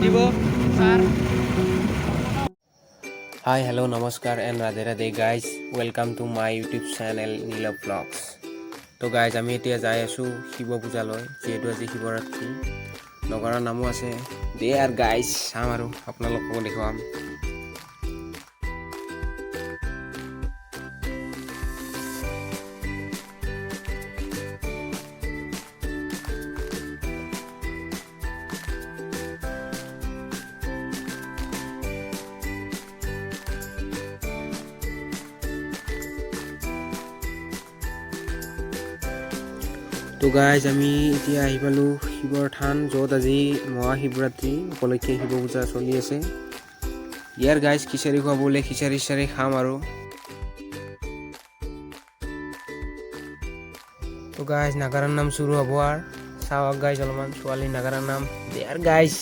দিব sir. Hi, hello, namaskar and Radhe Radhe guys. Welcome to my YouTube channel Nilav Vlogs. তো guys আমি এতিয়া যাই আছোঁ শিৱ পূজালৈ, যিহেতু আজি শিৱৰাত্ৰি। নগৰৰ নামো আছে দে আৰু গাইজ চাম আৰু আপোনালোককো দেখুৱাম। তো গাইজ আমি এতিয়া আহি পালোঁ শিৱৰ থান, য'ত আজি মহা শিৱৰাত্ৰি উপলক্ষে শিৱ পূজা চলি আছে। ইয়াৰ গাইজ খিচাৰি খুৱাবলৈ খিচাৰি খাম আৰু। তো গাইজ নাগাৰাৰ নাম চুৰু হ'ব আৰু চাওক গাইজ অলপমান ছোৱালী নাগাৰাৰ নাম দেয়াৰ গাইজ।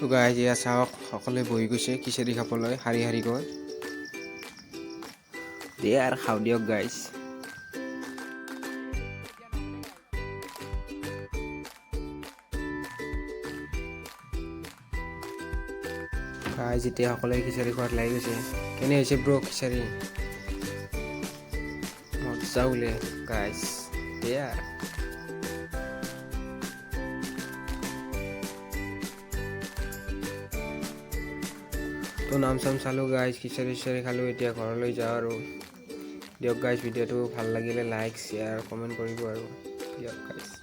তো গাইজ এয়া চাওক সকলোৱে বহি গৈছে খিচাৰি খাবলৈ শাৰী শাৰীকৈ। দে আৰু খাওঁ দিয়ক গাইজ। গাইজ এতিয়া সকলোৱে খিচাৰি খোৱাত লাগি গৈছে। কেনে হৈছে ব্ৰ খিচাৰি? মজা বোলে গাইজ। দে আৰু তো নাম চাম চালোঁ গাইজ, খিচাৰি খালোঁ। এতিয়া ঘৰলৈ যাওঁ আৰু। দিয়ক গাইজ, ভিডিঅ'টো ভাল লাগিলে লাইক শ্বেয়াৰ কমেণ্ট কৰিব আৰু দিয়ক গাইজ।